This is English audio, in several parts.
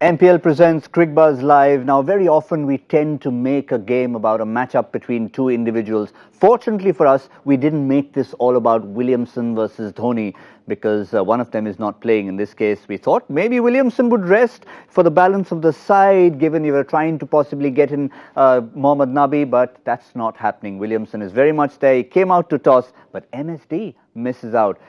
NPL presents Cricbuzz Live. Now, very often we tend to make a game about a matchup between two individuals. Fortunately for us, we didn't make this all about Williamson versus Dhoni because one of them is not playing. In this case, we thought maybe Williamson would rest for the balance of the side, given you were trying to possibly get in Mohammad Nabi, but that's not happening. Williamson is very much there. He came out to toss, but MSD misses out.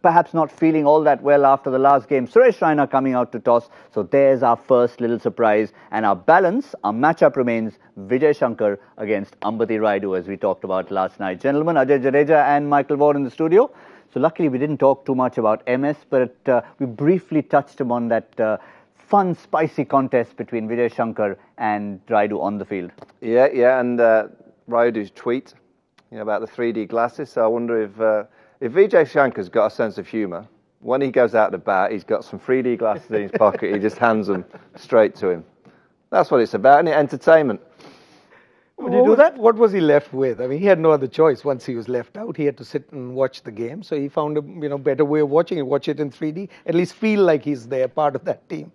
Perhaps not feeling all that well after the last game. Suresh Raina coming out to toss. So there's our first little surprise. And our balance, our matchup remains Vijay Shankar against Ambati Rayudu, as we talked about last night. Gentlemen, Ajay, Jadeja and Michael Vaughan in the studio. So luckily we didn't talk too much about MS, but we briefly touched upon that fun, spicy contest between Vijay Shankar and Rayudu on the field. Yeah, and Rayudu's tweet about the 3D glasses. So I wonder if Vijay Shankar's got a sense of humour, when he goes out to bat, he's got some 3D glasses in his pocket, he just hands them straight to him. That's what it's about, isn't it? Entertainment. Would you do that? What was he left with? I mean, he had no other choice. Once he was left out, he had to sit and watch the game. So he found a better way of watching it. Watch it in 3D. At least feel like he's there, part of that team.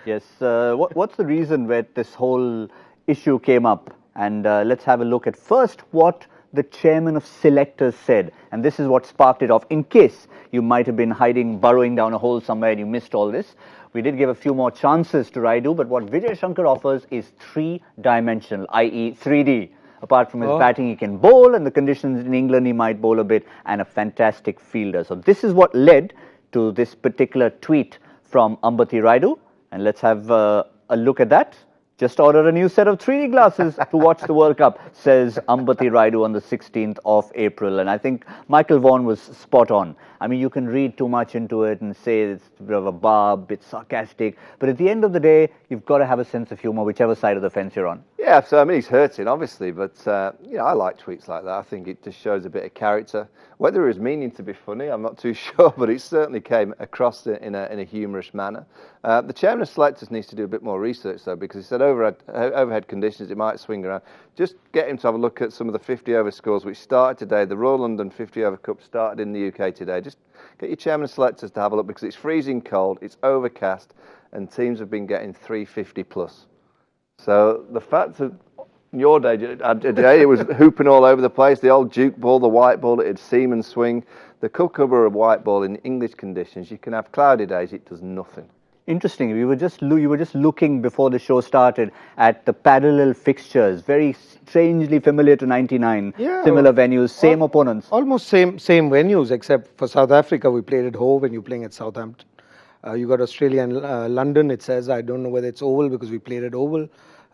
Yes. What's the reason where this whole issue came up? And let's have a look at first what the chairman of selectors said, and this is what sparked it off. In case you might have been hiding, burrowing down a hole somewhere and you missed all this, we did give a few more chances to Rayudu, but what Vijay Shankar offers is three-dimensional, i.e. 3D. Apart from his batting, he can bowl, and the conditions in England, he might bowl a bit, and a fantastic fielder. So this is what led to this particular tweet from Ambati Rayudu, and let's have a look at that. Just order a new set of 3D glasses to watch the World Cup, says Ambati Rayudu on the 16th of April. And I think Michael Vaughan was spot on. I mean, you can read too much into it and say it's a bit of a barb, bit sarcastic. But at the end of the day, you've got to have a sense of humour, whichever side of the fence you're on. Yeah, so I mean, he's hurting, obviously. But, I like tweets like that. I think it just shows a bit of character. Whether it was meaning to be funny, I'm not too sure, but it certainly came across in a humorous manner. The chairman of selectors needs to do a bit more research, though, because he said overhead conditions, it might swing around. Just get him to have a look at some of the 50-over scores which started today. The Royal London 50-over Cup started in the UK today. Just get your chairman of selectors to have a look, because it's freezing cold, it's overcast, and teams have been getting 350 plus. So the fact that in your day, it was hooping all over the place, the old Duke ball, the white ball, it had seam and swing. The cover of white ball in English conditions, you can have cloudy days, it does nothing. Interesting. You were just looking before the show started at the parallel fixtures, very strangely familiar to 99. Yeah, similar venues, same opponents. Almost same venues, except for South Africa, we played at Hove and you're playing at Southampton. You got Australia and London, it says. I don't know whether it's Oval because we played at Oval.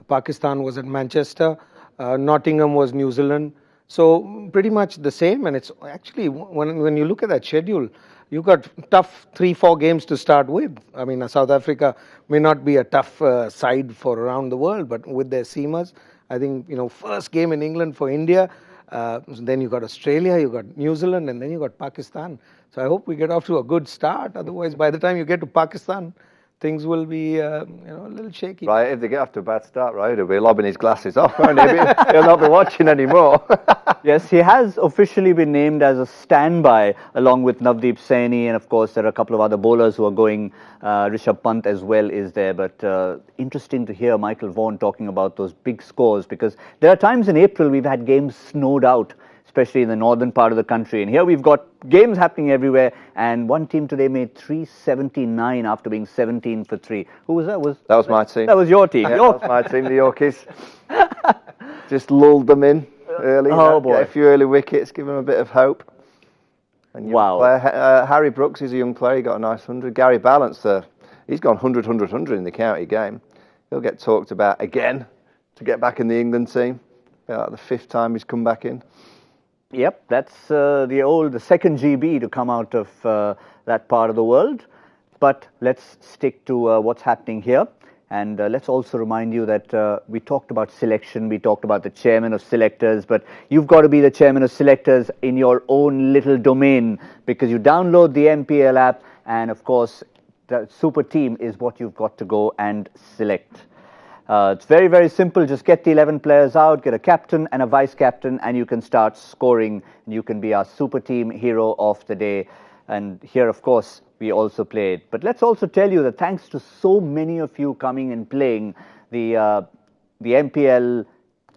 Pakistan was at Manchester. Nottingham was New Zealand. So pretty much the same. And it's actually, when you look at that schedule, you've got tough 3-4 games to start with. I mean, South Africa may not be a tough side for around the world, but with their seamers, I think, first game in England for India, then you got Australia, you got New Zealand, and then you got Pakistan. So I hope we get off to a good start. Otherwise, by the time you get to Pakistan, things will be, a little shaky. Right, if they get off to a bad start, right, he'll be lobbing his glasses off, won't he? He'll not be watching anymore. Yes, he has officially been named as a standby along with Navdeep Saini, and of course there are a couple of other bowlers who are going. Rishabh Pant as well is there, but interesting to hear Michael Vaughan talking about those big scores, because there are times in April we've had games snowed out, especially in the northern part of the country. And here we've got games happening everywhere. And one team today made 379 after being 17 for 3. Who was that? That was my team. That was your team. Yeah, that was my team, the Yorkies. Just lulled them in early. Oh, boy. Get a few early wickets, give them a bit of hope. And wow. Harry Brooks is a young player. He got a nice 100. Gary Balance, he's gone 100, 100, 100 in the county game. He'll get talked about again to get back in the England team. About the 5th time he's come back in. Yep, that's the second GB to come out of that part of the world. But let's stick to what's happening here. And let's also remind you that we talked about selection, we talked about the chairman of selectors, but you've got to be the chairman of selectors in your own little domain, because you download the NPL app, and of course, the super team is what you've got to go and select. It's very, very simple. Just get the 11 players out, get a captain and a vice captain, and you can start scoring. You can be our super team hero of the day. And here, of course, we also played. But let's also tell you that thanks to so many of you coming and playing, the MPL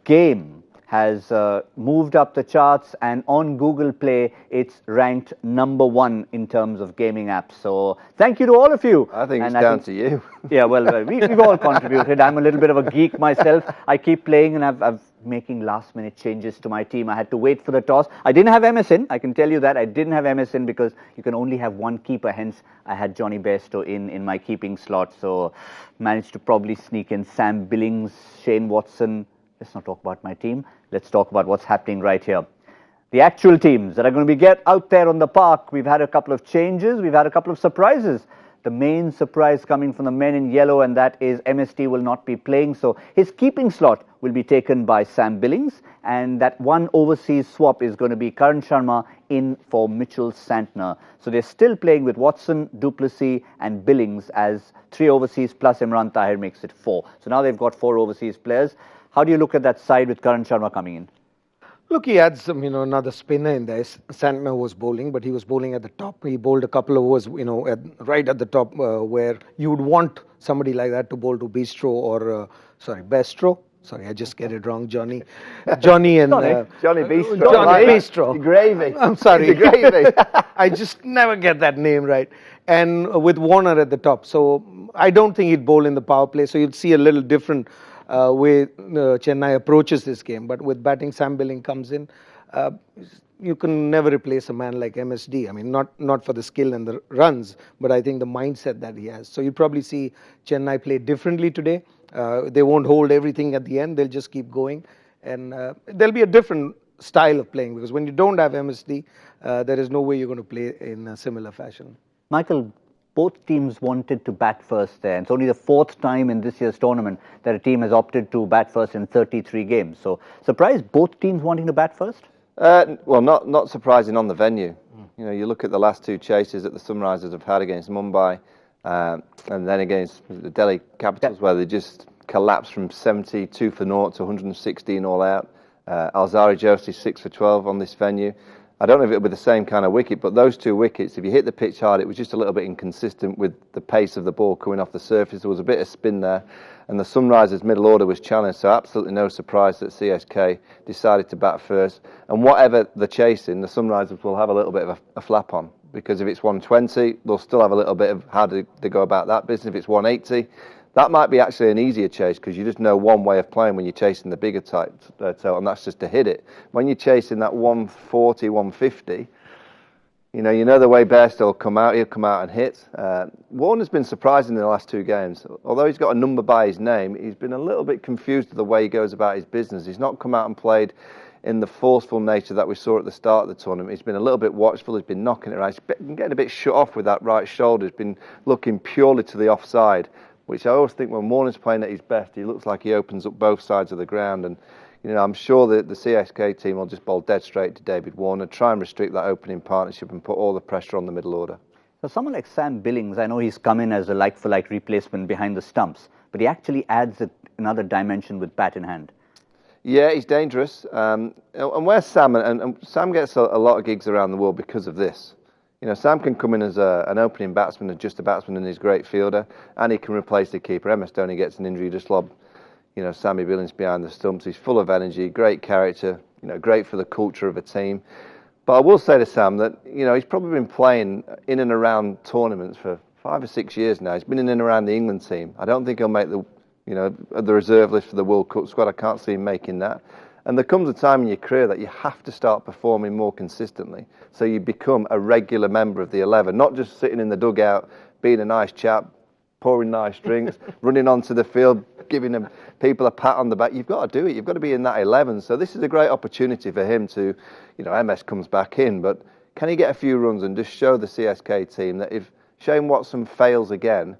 game has moved up the charts, and on Google Play it's ranked #1 in terms of gaming apps. So thank you to all of you. I think it's down to you. Yeah, well, we've all contributed. I'm a little bit of a geek myself. I keep playing, and I've making last minute changes to my team. I had to wait for the toss. I didn't have MSN, I can tell you that. I didn't have MSN because you can only have one keeper, hence I had Johnny Bairstow in my keeping slot. So managed to probably sneak in Sam Billings, Shane Watson. Let's not talk about my team. Let's talk about what's happening right here. The actual teams that are going to be out there on the park. We've had a couple of changes. We've had a couple of surprises. The main surprise coming from the men in yellow, and that is MST will not be playing. So his keeping slot will be taken by Sam Billings, and that one overseas swap is going to be Karan Sharma in for Mitchell Santner. So they're still playing with Watson, Duplessis and Billings as 3 overseas plus Imran Tahir makes it 4. So now they've got 4 overseas players. How do you look at that side with Karan Sharma coming in? Look, he had some, another spinner in there. Santner was bowling, but he was bowling at the top. He bowled a couple of overs, right at the top, where you would want somebody like that to bowl to Bistro or, Bestro. Sorry, I just get it wrong, Johnny. Johnny and... Johnny Bistro. Johnny Bistro. Gravy. I'm sorry. The gravy. I just never get that name right. And with Warner at the top. So I don't think he'd bowl in the power play. So you'd see a little different way Chennai approaches this game. But with batting, Sam Billing comes in. You can never replace a man like MSD. I mean, not for the skill and the runs, but I think the mindset that he has. So you probably see Chennai play differently today. They won't hold everything at the end. They'll just keep going. And there'll be a different style of playing, because when you don't have MSD, there is no way you're going to play in a similar fashion. Michael, both teams wanted to bat first there. And it's only the 4th time in this year's tournament that a team has opted to bat first in 33 games. So surprised both teams wanting to bat first? Well, not surprising on the venue. You look at the last 2 chases that the Sunrisers have had against Mumbai and then against the Delhi Capitals, where they just collapsed from 72 for 0 to 116 all out. Alzari Joshi 6 for 12 on this venue. I don't know if it'll be the same kind of wicket, but those 2 wickets, if you hit the pitch hard, it was just a little bit inconsistent with the pace of the ball coming off the surface. There was a bit of spin there, and the Sunrisers' middle order was challenged, so absolutely no surprise that CSK decided to bat first. And whatever they're chasing, the Sunrisers will have a little bit of a flap on, because if it's 120, they'll still have a little bit of how do they go about that business. If it's 180, that might be actually an easier chase, because you just know one way of playing when you're chasing the bigger type tail, and that's just to hit it. When you're chasing that 140, 150, you know the way Bairstow will come out, he'll come out and hit. Warner's been surprising in the last 2 games. Although he's got a number by his name, he's been a little bit confused with the way he goes about his business. He's not come out and played in the forceful nature that we saw at the start of the tournament. He's been a little bit watchful, he's been knocking it around. He's been getting a bit shut off with that right shoulder. He's been looking purely to the offside, which I always think when Warner's playing at his best, he looks like he opens up both sides of the ground. And I'm sure that the CSK team will just bowl dead straight to David Warner, try and restrict that opening partnership and put all the pressure on the middle order. So someone like Sam Billings, I know he's come in as a like-for-like replacement behind the stumps, but he actually adds another dimension with bat in hand. Yeah, he's dangerous. And where's Sam? And Sam gets a lot of gigs around the world because of this. Sam can come in as an opening batsman, and just a batsman, and he's a great fielder, and he can replace the keeper. MS Dhoni gets an injury, just lob, Sammy Billings behind the stumps. He's full of energy, great character, great for the culture of a team. But I will say to Sam that, he's probably been playing in and around tournaments for 5 or 6 years now. He's been in and around the England team. I don't think he'll make the reserve list for the World Cup squad. I can't see him making that. And there comes a time in your career that you have to start performing more consistently, so you become a regular member of the 11, not just sitting in the dugout, being a nice chap, pouring nice drinks, running onto the field, giving them people a pat on the back. You've got to do it. You've got to be in that 11. So this is a great opportunity for him to, MS comes back in, but can he get a few runs and just show the CSK team that if Shane Watson fails again,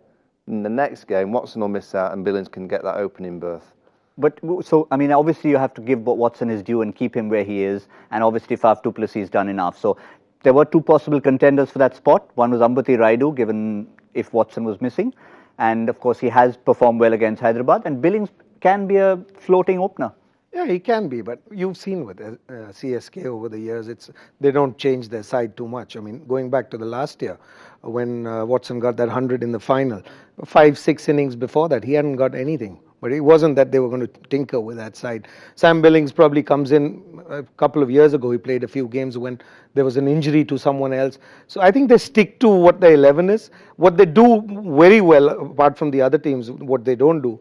in the next game, Watson will miss out and Billings can get that opening berth. But so, obviously you have to give Watson his due and keep him where he is. And obviously Faf du Plessis has done enough. So there were 2 possible contenders for that spot. One was Ambati Rayudu, given if Watson was missing. And of course he has performed well against Hyderabad. And Billings can be a floating opener. Yeah, he can be, but you've seen with CSK over the years, they don't change their side too much. I mean, going back to the last year, when Watson got that 100 in the final, 5, 6 innings before that, he hadn't got anything. But it wasn't that they were going to tinker with that side. Sam Billings probably comes in a couple of years ago. He played a few games when there was an injury to someone else. So I think they stick to what the 11 is. What they do very well, apart from the other teams, what they don't do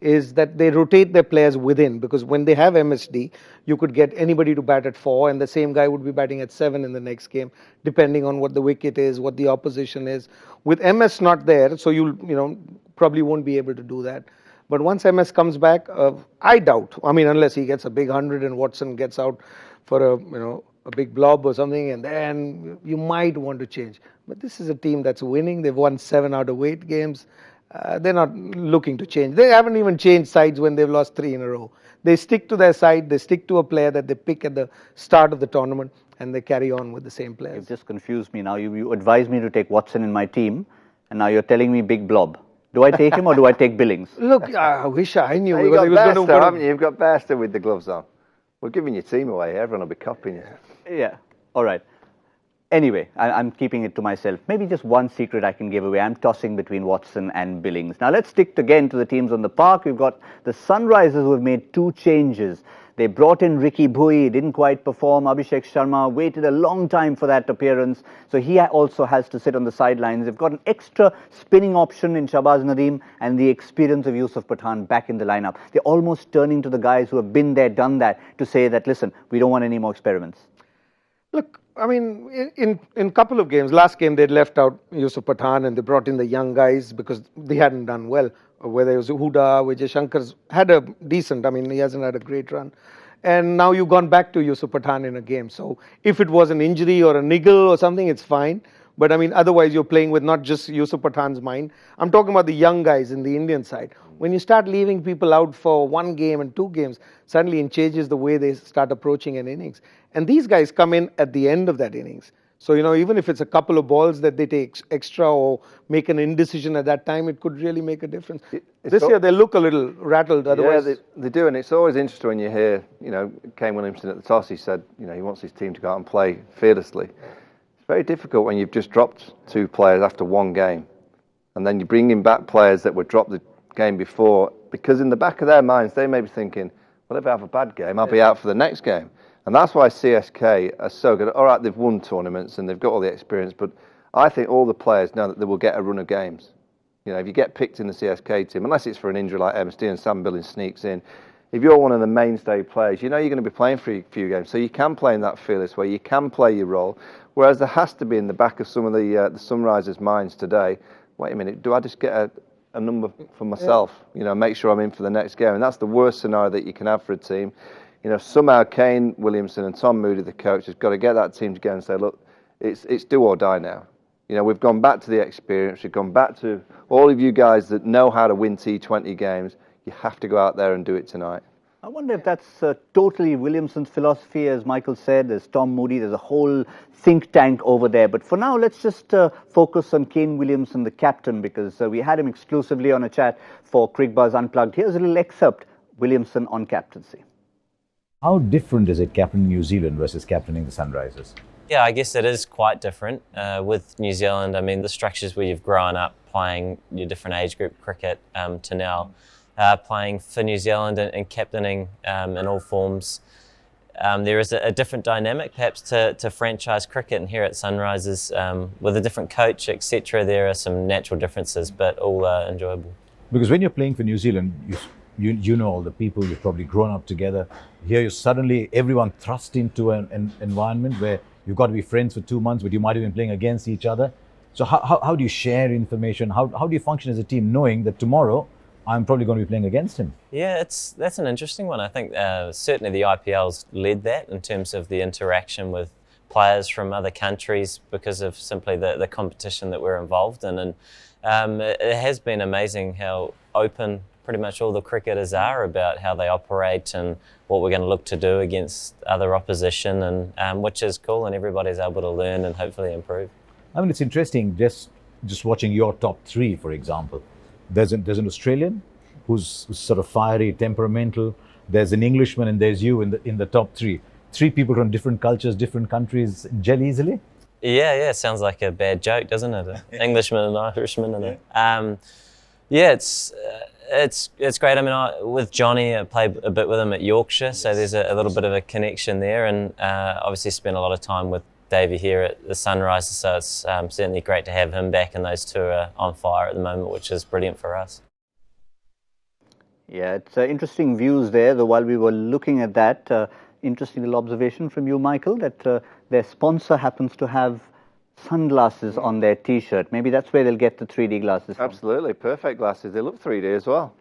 is that they rotate their players within, because when they have MSD, you could get anybody to bat at 4 and the same guy would be batting at 7 in the next game, depending on what the wicket is, what the opposition is. With MS not there, so you probably won't be able to do that. But once MS comes back, I doubt. I mean, unless he gets a big 100 and Watson gets out for a big blob or something, and then you might want to change. But this is a team that's winning. They've won 7 out of 8 games. They're not looking to change. They haven't even changed sides when they've lost 3 in a row. They stick to their side. They stick to a player that they pick at the start of the tournament, and they carry on with the same players. You've just confused me now. You advised me to take Watson in my team, and now you're telling me big blob. Do I take him or do I take Billings? Look, I wish I knew. You've got Bairstow, haven't you? You've got Bairstow with the gloves on. We're giving your team away. Everyone will be copying you. Yeah, all right. Anyway, I'm keeping it to myself. Maybe just one secret I can give away. I'm tossing between Watson and Billings. Now let's stick again to the teams on the park. We've got the Sunrisers who have made 2 changes. They brought in Ricky Bhui, didn't quite perform. Abhishek Sharma waited a long time for that appearance. So he also has to sit on the sidelines. They've got an extra spinning option in Shahbaz Nadeem and the experience of Yusuf Pathan back in the lineup. They're almost turning to the guys who have been there, done that, to say that, listen, we don't want any more experiments. Look, I mean, in a couple of games, last game they'd left out Yusuf Pathan and they brought in the young guys because they hadn't done well. Whether it was Huda, Vijay Shankar's had a decent, I mean, he hasn't had a great run. And now you've gone back to Yusuf Pathan in a game. So if it was an injury or a niggle or something, it's fine. But I mean, otherwise you're playing with not just Yusuf Pathan's mind. I'm talking about the young guys in the Indian side. When you start leaving people out for 1 game and 2 games, suddenly it changes the way they start approaching an innings. And these guys come in at the end of that innings. So, even if it's a couple of balls that they take extra or make an indecision at that time, it could really make a difference. This year they look a little rattled. Otherwise, yeah, they do, and it's always interesting when you hear, Kane Williamson at the toss, he said, he wants his team to go out and play fearlessly. It's very difficult when you've just dropped 2 players after 1 game, and then you bring in back players that were dropped the game before, because in the back of their minds, they may be thinking, well, if I have a bad game, I'll be out for the next game. And that's why CSK are so good. All right, they've won tournaments and they've got all the experience, but I think all the players know that they will get a run of games. If you get picked in the CSK team, unless it's for an injury like MSD and Sam Billings sneaks in, if you're one of the mainstay players, you're going to be playing for a few games. So you can play in that fearless way, you can play your role. Whereas there has to be in the back of some of the Sunrisers' minds today, wait a minute, do I just get a number for myself? Make sure I'm in for the next game. And that's the worst scenario that you can have for a team. Somehow Kane Williamson and Tom Moody, the coach, has got to get that team together and say, look, it's do or die now. We've gone back to the experience. We've gone back to all of you guys that know how to win T20 games. You have to go out there and do it tonight. I wonder if that's totally Williamson's philosophy. As Michael said, there's Tom Moody, there's a whole think tank over there. But for now, let's just focus on Kane Williamson, the captain, because we had him exclusively on a chat for Cricbuzz Unplugged. Here's a little excerpt, Williamson on captaincy. How different is it captaining New Zealand versus captaining the Sunrisers? Yeah, I guess it is quite different. With New Zealand, I mean, the structures where you've grown up playing your different age group cricket to now playing for New Zealand and captaining in all forms, there is a different dynamic perhaps to franchise cricket. And here at Sunrisers, with a different coach, etc., there are some natural differences, but all enjoyable. Because when you're playing for New Zealand, you know all the people, you've probably grown up together. Here you suddenly, everyone thrust into an environment where you've got to be friends for 2 months, but you might have been playing against each other. So how do you share information? How do you function as a team knowing that tomorrow I'm probably going to be playing against him? Yeah, that's an interesting one. I think certainly the IPL's led that in terms of the interaction with players from other countries because of simply the competition that we're involved in. And it has been amazing how open pretty much all the cricketers are about how they operate and what we're going to look to do against other opposition, and which is cool, and everybody's able to learn and hopefully improve. I mean, it's interesting just watching your top 3, for example. There's an Australian who's sort of fiery, temperamental. there's an Englishman and there's you in the top three. Three people from different cultures, different countries gel easily? Yeah, sounds like a bad joke, doesn't it? An Englishman and Irishman, and yeah, it's great. I mean, with Johnny, I played a bit with him at Yorkshire, so there's a little bit of a connection there, and obviously spent a lot of time with Davey here at the Sunrisers, so it's certainly great to have him back, and those two are on fire at the moment, which is brilliant for us. Yeah, it's interesting views there. Though while we were looking at that, interesting little observation from you, Michael, that their sponsor happens to have sunglasses on their T-shirt. Maybe that's where they'll get the 3D glasses from. Absolutely, perfect glasses. They look 3D as well.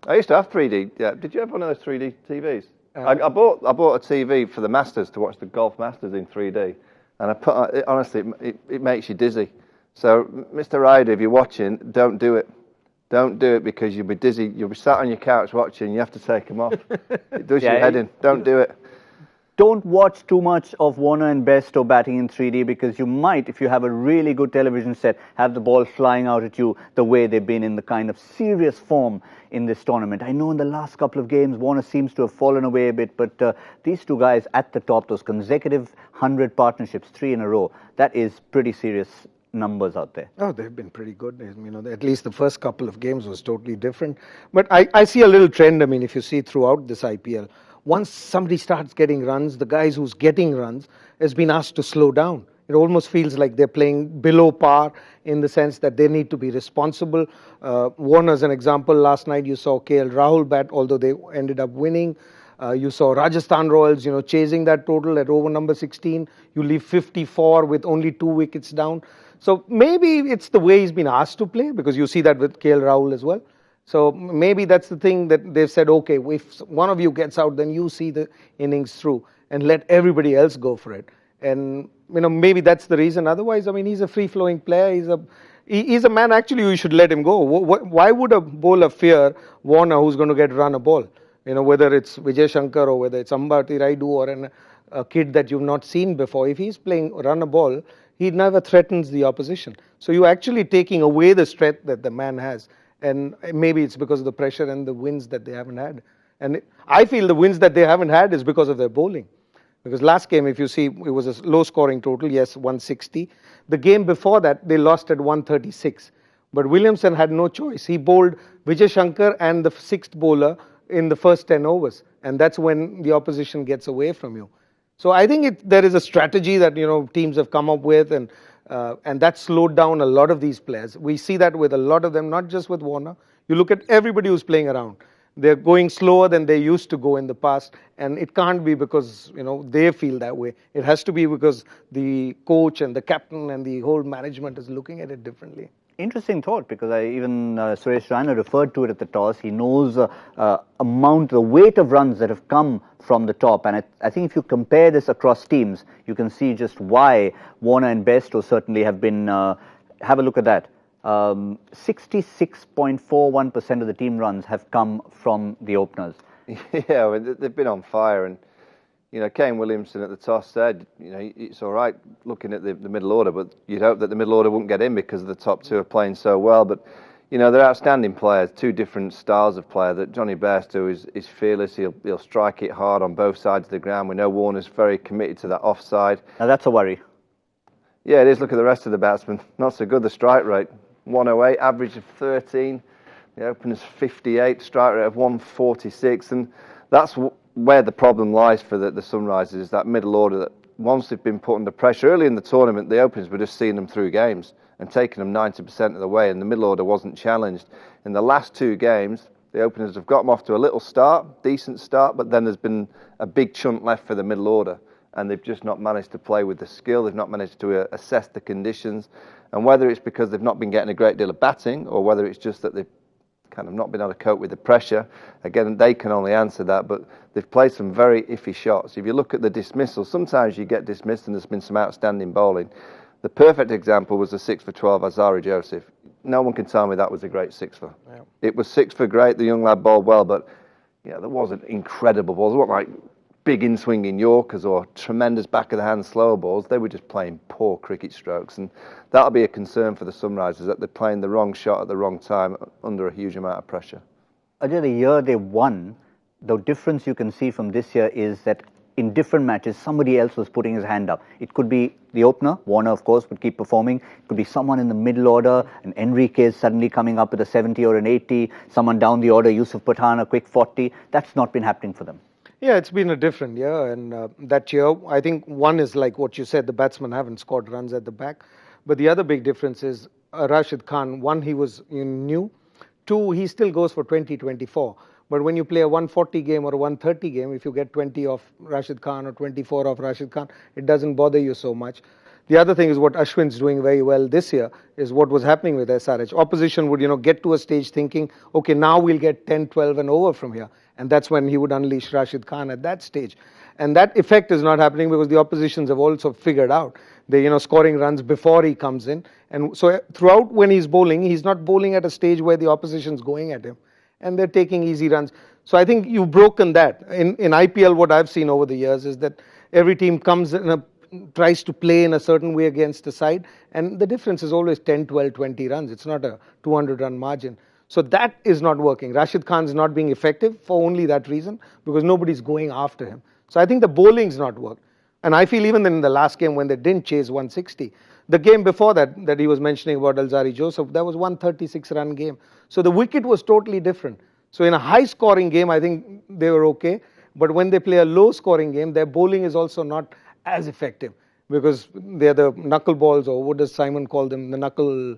I used to have 3D. Yeah. Did you have one of those 3D TVs? I bought a TV for the Masters to watch the Golf Masters in 3D, and I put honestly, it makes you dizzy. So, Mr. Ryder, if you're watching, don't do it. Don't do it because you'll be dizzy. You'll be sat on your couch watching. You have to take them off. It does your head in. Don't do it. Don't watch too much of Warner and Bairstow batting in 3D, because you might, if you have a really good television set, have the ball flying out at you the way they've been in the kind of serious form in this tournament. I know in the last couple of games, Warner seems to have fallen away a bit, but these two guys at the top, those consecutive 100 partnerships, 3 in a row, that is pretty serious numbers out there. Oh, they've been pretty good. You know, at least the first couple of games was totally different. But I see a little trend. I mean, if you see throughout this IPL, once somebody starts getting runs, the guys who's getting runs has been asked to slow down. It almost feels like they're playing below par in the sense that they need to be responsible. Warner, as an example, last night you saw KL Rahul bat, although they ended up winning. You saw Rajasthan Royals, you know, chasing that total at over number 16. You leave 54 with only 2 wickets down. So maybe it's the way he's been asked to play, because you see that with KL Rahul as well. So maybe that's the thing that they've said, okay, if one of you gets out, then you see the innings through and let everybody else go for it. And, you know, maybe that's the reason. Otherwise, I mean, he's a free-flowing player. He's a man, actually, you should let him go. Why would a bowler fear Warner, who's going to get run a ball? You know, whether it's Vijay Shankar or whether it's Ambati Raidu or a kid that you've not seen before. If he's playing run a ball, he never threatens the opposition. So you're actually taking away the strength that the man has. And maybe it's because of the pressure and the wins that they haven't had. And I feel the wins that they haven't had is because of their bowling. Because last game, if you see, it was a low scoring total, yes, 160. The game before that, they lost at 136. But Williamson had no choice. He bowled Vijay Shankar and the sixth bowler in the first 10 overs. And that's when the opposition gets away from you. So I think there is a strategy that, you know, teams have come up with, and that slowed down a lot of these players. We see that with a lot of them, not just with Warner. You look at everybody who's playing around. They're going slower than they used to go in the past, and it can't be because, you know, they feel that way. It has to be because the coach and the captain and the whole management is looking at it differently. Interesting thought, because even Suresh Raina referred to it at the toss. He knows the weight of runs that have come from the top, and I think if you compare this across teams, you can see just why Warner and Bairstow certainly have been. Have a look at that. 66.41% of the team runs have come from the openers. Yeah, well, they've been on fire, and you know, Kane Williamson at the toss said, you know, it's all right looking at the middle order, but you'd hope that the middle order wouldn't get in because the top two are playing so well. But you know, they're outstanding players, two different styles of player. That Johnny Bairstow is fearless. He'll strike it hard on both sides of the ground. We know Warner's very committed to that offside. Now that's a worry. Yeah, it is. Look at the rest of the batsmen. Not so good. The strike rate 108, average of 13. The opener's 58, strike rate of 146, and that's where the problem lies for the Sunrisers, is that middle order that once they've been put under pressure. Early in the tournament, the openers were just seeing them through games and taking them 90% of the way, and the middle order wasn't challenged. In the last two games, the openers have got them off to a little start, decent start, but then there's been a big chunk left for the middle order, and they've just not managed to play with the skill. They've not managed to assess the conditions, and whether it's because they've not been getting a great deal of batting, or whether it's just that they've kind of not been able to cope with the pressure. Again, they can only answer that, but they've played some very iffy shots. If you look at the dismissals, sometimes you get dismissed and there's been some outstanding bowling. The perfect example was the 6 for 12 Azari Joseph. No one can tell me that was a great 6 for. Yeah. It was 6 for great, the young lad bowled well, but yeah, there wasn't incredible balls. It wasn't like big in-swinging Yorkers or tremendous back-of-the-hand slow balls. They were just playing poor cricket strokes, and that'll be a concern for the Sunrisers, that they're playing the wrong shot at the wrong time under a huge amount of pressure. Ajay, the year they won, the difference you can see from this year is that in different matches, somebody else was putting his hand up. It could be the opener, Warner, of course, would keep performing. It could be someone in the middle order, an Enriquez suddenly coming up with a 70 or an 80, someone down the order, Yusuf Pathan, a quick 40. That's not been happening for them. Yeah, it's been a different year, and that year, I think one is like what you said, the batsmen haven't scored runs at the back. But the other big difference is Rashid Khan, one, he was new. Two, he still goes for 20, 24. But when you play a 140 game or a 130 game, if you get 20 off Rashid Khan or 24 off Rashid Khan, it doesn't bother you so much. The other thing is what Ashwin's doing very well this year is what was happening with SRH. Opposition would, get to a stage thinking, okay, now we'll get 10, 12 and over from here. And that's when he would unleash Rashid Khan at that stage. And that effect is not happening because the oppositions have also figured out they're, scoring runs before he comes in. And so throughout when he's bowling, he's not bowling at a stage where the opposition's going at him. And they're taking easy runs. So I think you've broken that. In IPL, what I've seen over the years is that every team comes in tries to play in a certain way against the side. And the difference is always 10, 12, 20 runs. It's not a 200-run margin. So that is not working. Rashid Khan's not being effective for only that reason because nobody's going after him. So I think the bowling's not worked. And I feel even in the last game when they didn't chase 160, the game before that he was mentioning about Alzari Joseph, that was 136-run game. So the wicket was totally different. So in a high-scoring game, I think they were okay. But when they play a low-scoring game, their bowling is also not as effective because they're the knuckle balls, or what does Simon call them, the knuckle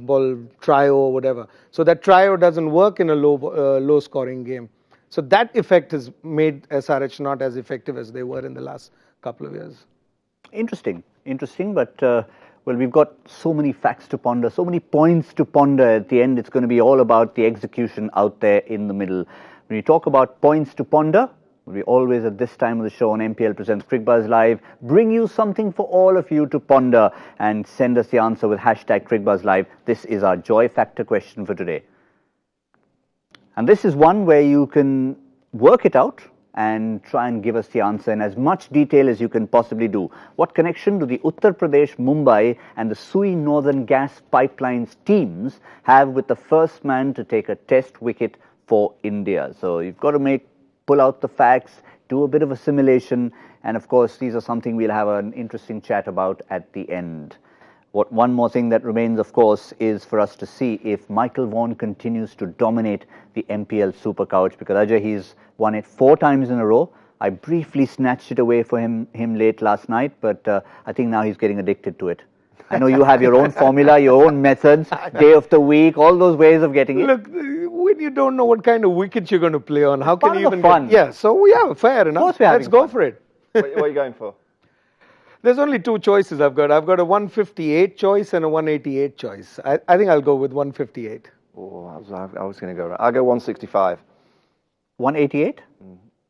ball trio or whatever. So that trio doesn't work in a low-scoring game. So that effect has made SRH not as effective as they were in the last couple of years. Interesting, but well, we've got so many facts to ponder, so many points to ponder. At the end, it's going to be all about the execution out there in the middle. When you talk about points to ponder, we always at this time of the show on MPL Presents Cricbuzz Live bring you something for all of you to ponder and send us the answer with hashtag Cricbuzz Live. This is our joy factor question for today. And this is one where you can work it out and try and give us the answer in as much detail as you can possibly do. What connection do the Uttar Pradesh, Mumbai and the Sui Northern Gas Pipelines teams have with the first man to take a test wicket for India? So you've got to pull out the facts, do a bit of a simulation, and of course these are something we'll have an interesting chat about at the end. One more thing that remains, of course, is for us to see if Michael Vaughan continues to dominate the MPL Super Couch, because Ajay, he's won it 4 times in a row. I briefly snatched it away for him late last night, but I think now he's getting addicted to it. I know you have your own formula, your own methods, day of the week, all those ways of getting it. Look, when you don't know what kind of wickets you're going to play on, how can you even fun? Yeah, so yeah, fair enough. Let's go for it. What are you going for? There's only 2 choices I've got. I've got a 158 choice and a 188 choice. I think I'll go with 158. Oh, I was going to go. I'll go 165. 188?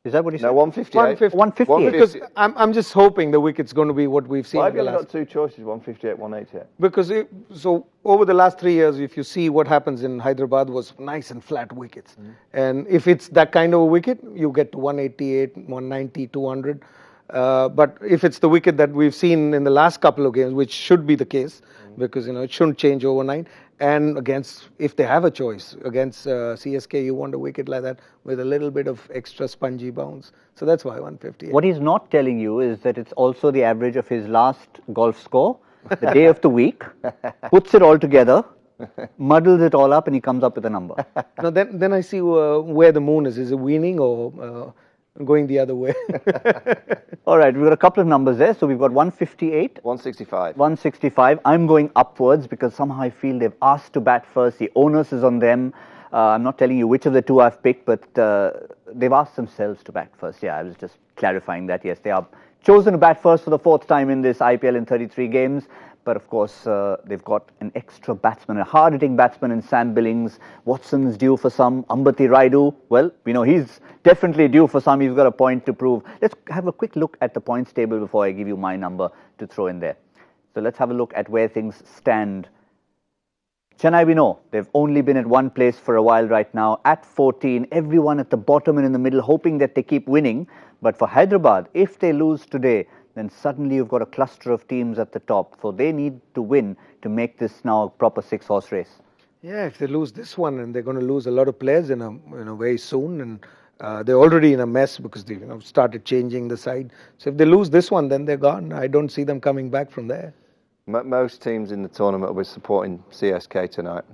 Is that what you said? No, 158. 158. Because I'm just hoping the wicket's going to be what we've seen. Why have you only got 2 choices, 158, 188? Because so over the last 3 years, if you see what happens in Hyderabad was nice and flat wickets. And if it's that kind of a wicket, you get to 188, 190, 200. But if it's the wicket that we've seen in the last couple of games, which should be the case, because it shouldn't change overnight, and if they have a choice against CSK, you want a wicket like that with a little bit of extra spongy bounce. So that's why 158. What he's not telling you is that it's also the average of his last golf score, the day of the week, puts it all together, muddles it all up, and he comes up with a number. Now then I see where the moon is. Is it weaning or going the other way? All right, we've got a couple of numbers there. So we've got 158. 165. 165. I'm going upwards because somehow I feel they've asked to bat first. The onus is on them. I'm not telling you which of the 2 I've picked, but they've asked themselves to bat first. Yeah, I was just clarifying that. Yes, they are chosen to bat first for the 4th time in this IPL in 33 games. But of course, they've got an extra batsman, a hard-hitting batsman in Sam Billings. Watson's due for some. Ambati Raidu, well, we know he's definitely due for some. He's got a point to prove. Let's have a quick look at the points table before I give you my number to throw in there. So let's have a look at where things stand. Chennai, we know, they've only been at one place for a while right now, at 14. Everyone at the bottom and in the middle hoping that they keep winning. But for Hyderabad, if they lose today, then suddenly you've got a cluster of teams at the top. So they need to win to make this now a proper 6-horse race. Yeah, if they lose this one, and they're going to lose a lot of players in a very soon, and They're already in a mess because they started changing the side. So if they lose this one, then they're gone. I don't see them coming back from there. Most teams in the tournament will be supporting CSK tonight.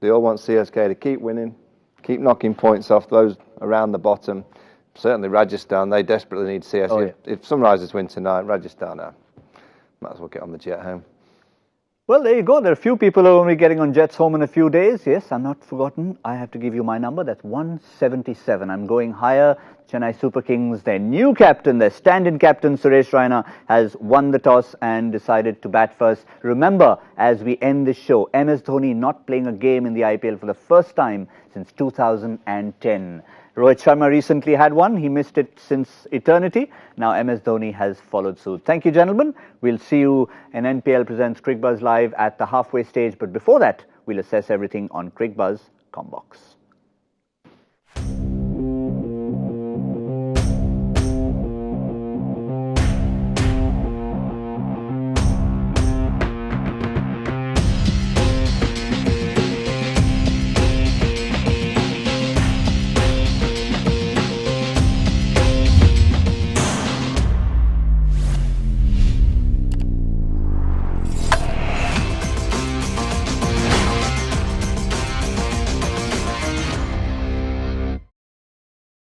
They all want CSK to keep winning, keep knocking points off those around the bottom. Certainly Rajasthan, they desperately need CSK. Oh, yeah. If Sunrisers win tonight, Rajasthan might as well get on the jet home. Well, there you go. There are a few people who are only getting on jets home in a few days. Yes, I'm not forgotten. I have to give you my number. That's 177. I'm going higher. Chennai Super Kings, their new captain, their stand-in captain, Suresh Raina, has won the toss and decided to bat first. Remember, as we end this show, MS Dhoni not playing a game in the IPL for the first time since 2010. Rohit Sharma recently had one. He missed it since eternity. Now MS Dhoni has followed suit. Thank you, gentlemen. We'll see you in NPL Presents Cricbuzz Live at the halfway stage. But before that, we'll assess everything on Cricbuzz Combox.